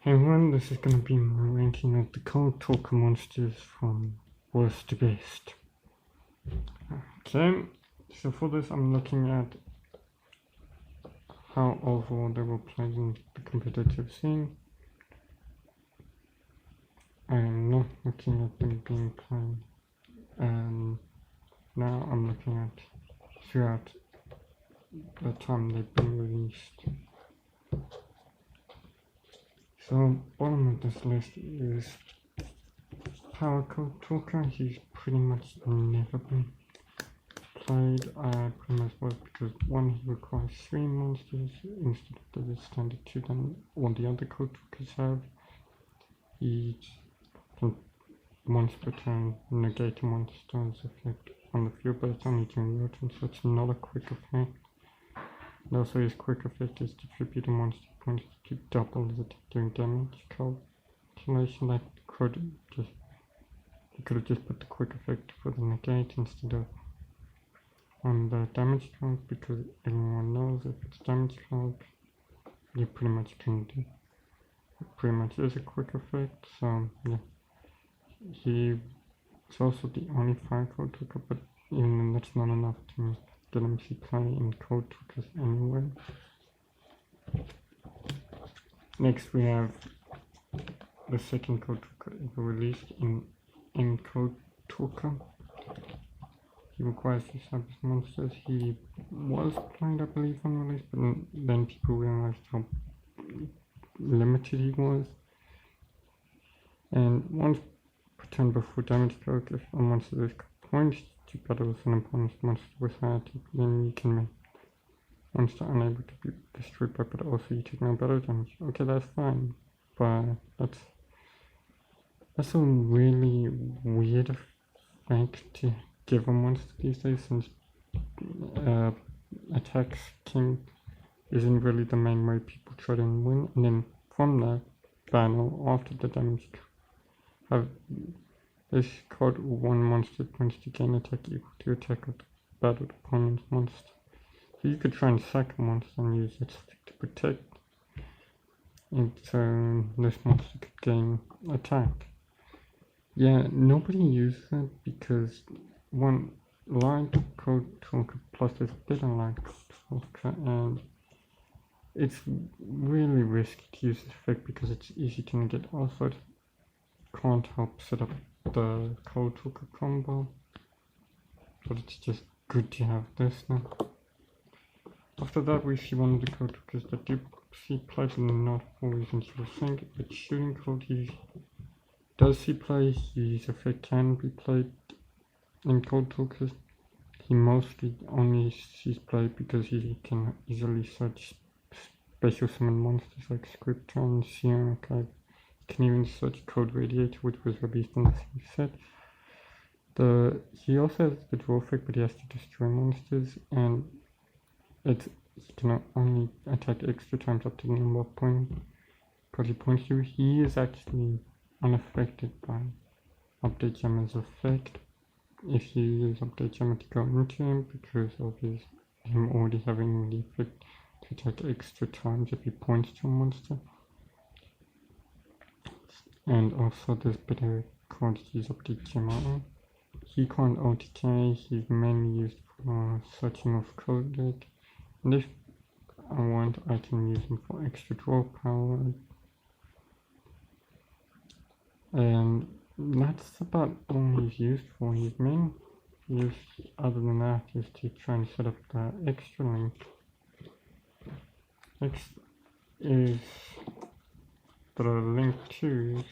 Hey everyone, this is going to be my ranking of the Cold Talker monsters from worst to best. Okay, so for this I'm looking at how overall they were played in the competitive scene. I am not looking at them being played now I'm looking at throughout the time they've been released. So bottom of this list is Power Cold Talker. He's pretty much never been played pretty much was because one, he requires 3 monsters instead of the standard 2 than all the other Cold Talkers have. He can once per turn negate a monster's effect on the field, but it's only during your turn, so it's not a quick effect. And also his quick effect is distribute a monster points to double the doing damage calculation. That could just, he could have just put the quick effect for the negate instead of on the damage count, because everyone knows if it's damage count you pretty much can do it. Pretty much is a quick effect, so yeah. He's also the only fire Cold Talker, but even then that's not enough to get him to play in Cold Talkers anyway. Next we have the second Cold Talker ever released in Cold Talker. He requires 2 cyber monsters. He was played, I believe, on release, but then people realized how limited he was. And once per turn before damage calc, if a monster is points to battle with an opponent's monster with higher attack, then you can make monster unable to be destroyed by battle. Also, you take no battle damage. Okay, that's fine, but that's a really weird effect to give a monster these days, since attacks king isn't really the main way people try to win. And then from the battle, after the damage, have this card 1 monster points to gain attack equal to attack of the battled opponent's monster. So you could try and sack a monster and use its effect to protect it, so this monster could gain attack. Yeah, nobody uses it because one, light Cold Talker plus this bitter light Cold Talker, and it's really risky to use this effect because it's easy to negate. Also, it can't help set up the Cold Talker combo, but it's just good to have this now. After that, we see one of the Cold Talkers that do see play, but not for reasons you think. It's Shooting Cold. He does see play. His effect can be played in Cold Talkers. He mostly only sees play because he can easily search special summon monsters like Scriptor and Seer Archive. He can even search Code Radiator, which was released in the same set. He also has the draw effect, but he has to destroy monsters, and he can only attack extra times up to the number of party points to. He is actually unaffected by Update Jammer's effect if you use Update Jammer to go into him, because of him already having the effect to attack extra times if he points to a monster. And also there's better cards to use Update Jammer on. He can't OTK, he's mainly used for searching of code deck, and if I want I can use him for extra draw power, and that's about all he's used for. His main use other than that is to try and set up the extra link. Next is the link 2,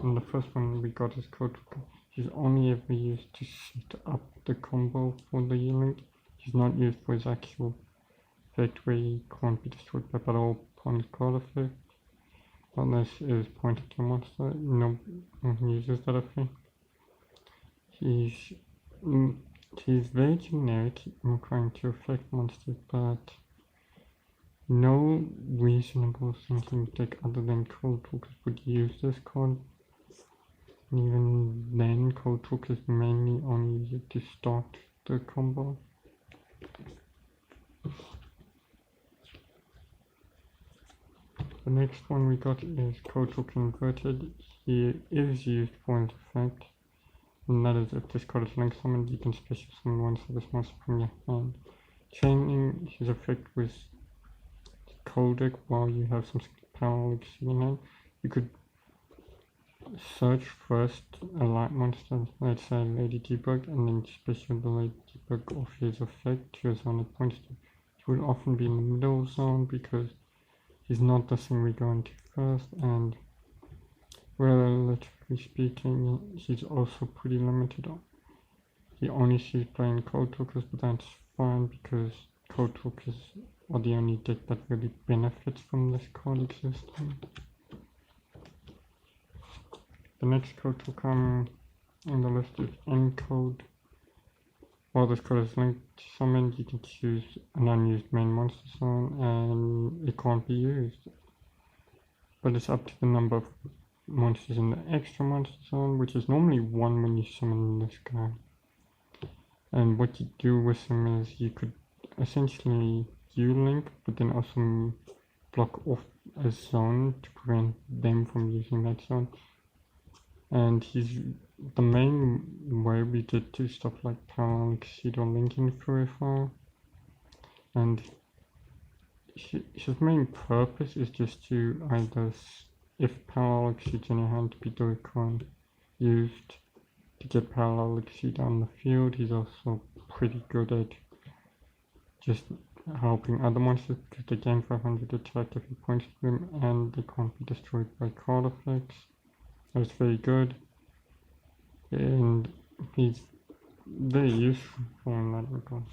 and the first one we got is Cold Talker. He's only ever used to set up the combo for the link. He's not used for his actual effect where he can't be destroyed by battle upon his card effect. Unless it is pointed to a monster, no one uses that effect. He's very generic, requiring to affect monsters, but no reasonable thinking deck other than Cold Talkers would use this card. And even then, Cold Talkers mainly only use it to start the combo. The next one we got is Kotal Converted. He is used for his effect, and that is if this card is link summoned, you can special summon one service monster from your hand. Chaining his effect with Cold Deck while you have some power exceeding hand. You could search first a light monster, let's say Lady Debug, and then special the Lady Debug of his effect to your zone it points to. He will often be in the middle zone because he's not the thing we go into first, and relatively speaking, he's also pretty limited. He only sees playing Cold Talkers, but that's fine because Cold Talkers are the only deck that really benefits from this card existing. The next code to come on the list is Encode. While this card is linked to summoned, you can choose an unused main monster zone and it can't be used. But it's up to the number of monsters in the extra monster zone, which is normally 1 when you summon this guy. And what you do with him is you could essentially U-link, but then also block off a zone to prevent them from using that zone. And he's the main way we get to stuff like Parallel Exceed or Linking Purify. And his main purpose is just to either, if Parallel Exceed's in your hand, to be Dokkan used to get Parallel Exceed on the field. He's also pretty good at just helping other monsters because they gain 500 attack if you point to them and they can't be destroyed by card effects. That's very good, and he's very useful in that regard.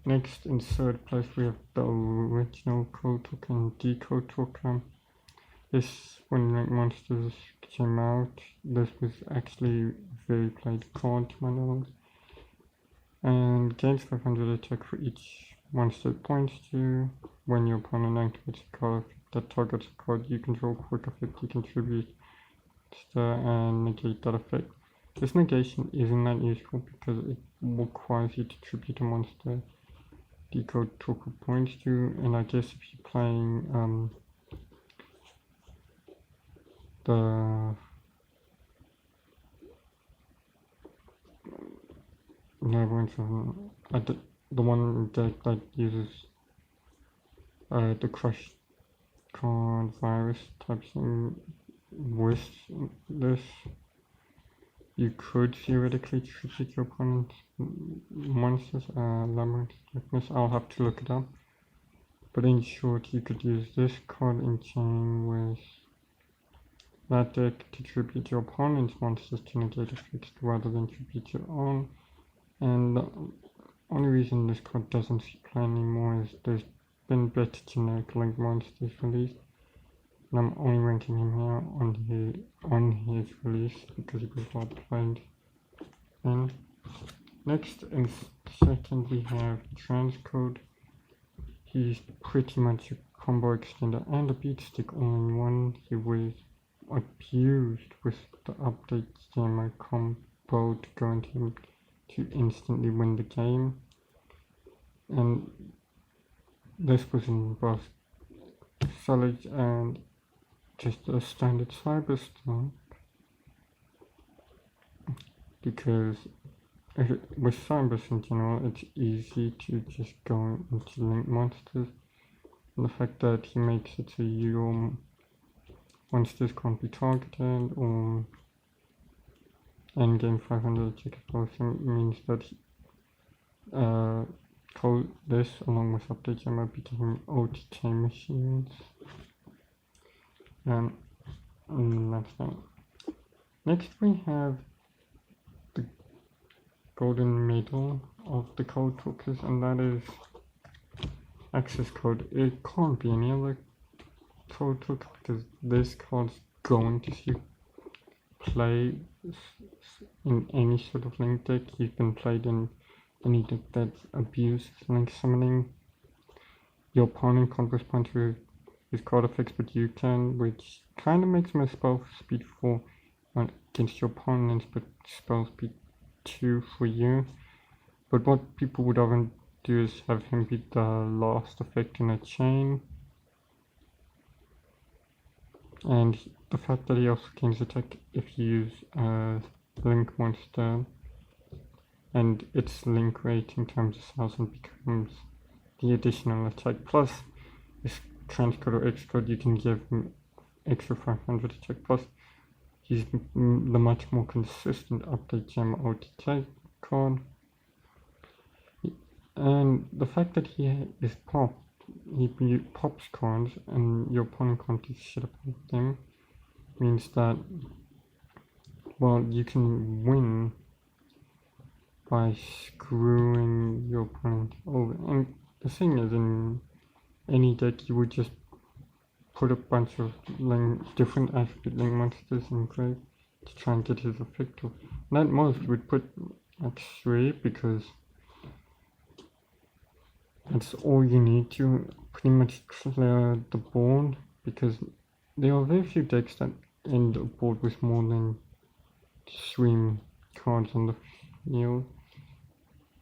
Next, in third place, we have the original Code Token, Decode Token. This, when Link Monsters came out, this was actually a very played card to my knowledge. And gains 500 attack for each monster it points to. When your opponent activates a card that targets a card you control, quick effect you contribute and negate that effect. This negation isn't that useful because it requires you to tribute a monster Decode Token points to, and I guess if you're playing the one deck that uses the Crush Card Virus type thing with this, you could theoretically tribute your opponent's monsters, Labyrinth Darkness. I'll have to look it up. But in short, you could use this card in chain with that deck to tribute your opponent's monsters to negate effects rather than tribute your own. And the only reason this card doesn't see play anymore is there's been better generic Link monsters released. And I'm only ranking him here on his release because it was well played. And next and second we have Transcode. He's pretty much a combo extender and a beat stick all in one. He was abused with the update Jammer combo to go into him to instantly win the game. And this was in both Solid and just a standard cyber stomp, because with cybers in general it's easy to just go into Link monsters, and the fact that he makes it so your monsters can't be targeted or endgame 500 attack explosion means that this along with update jammer became OTK machines. And that's that. Next we have the golden middle of the code talkers, and that is access code. It can't be any other code talker because this card's going to see play in any sort of Link deck. He's been played in any deck that abuses Link summoning. Your opponent can't respond to his card effects, but you can, which kind of makes him a spell speed 4 against your opponents, but spell speed 2 for you. But what people would often do is have him be the last effect in a chain, And the fact that he also gains attack if you use Link Monster, and its link rating times 1000 becomes the additional attack. Plus, this transcode or X-code, you can give him extra 500 attack. Plus, he's the much more consistent update gem OTK card. And the fact that he is popped, he pops cards and your opponent can't do shit about them, means that, well, you can win by screwing your opponent over. And the thing is, in any deck you would just put a bunch of different attribute link monsters in grave to try and get his effect off. And at most you would put like 3, because that's all you need to pretty much clear the board, because there are very few decks that end a board with more than 3 cards on the field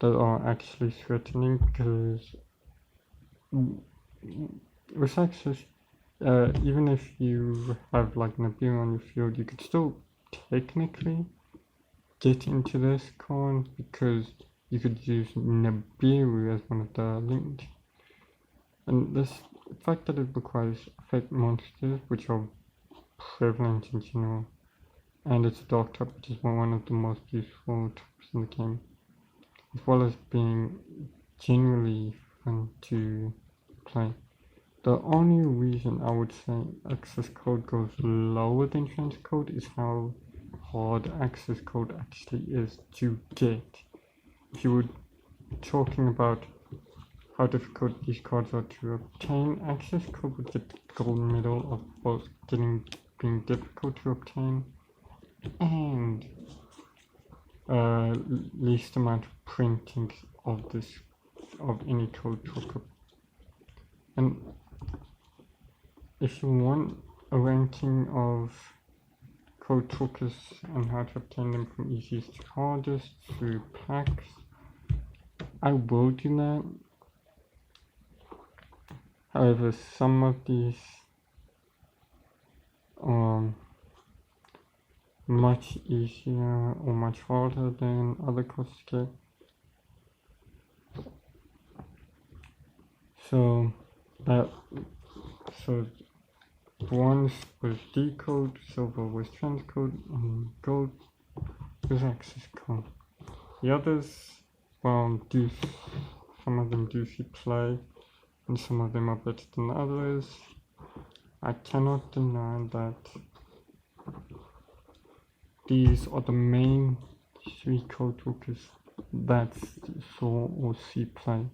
that are actually threatening, because with access, even if you have like Nibiru on your field, you could still technically get into this card, because you could use Nibiru as one of the links. And this fact that it requires effect monsters, which are prevalent in general, and it's a dark type, which is one of the most useful types in the game, as well as being generally fun to play. The only reason I would say access code goes lower than transcode is how hard access code actually is to get. If you were talking about how difficult these cards are to obtain, access code would get the golden medal of both being difficult to obtain and least amount of printing of any code talker. And if you want a ranking of code talkers and how to obtain them from easiest to hardest through packs, I will do that. However, some of these are much easier or much harder than other cards to get. So bronze was decode, silver was transcode, and gold was access code. The others, well, some of them do see play, and some of them are better than others. I cannot deny that these are the main 3 code talkers that saw or see play.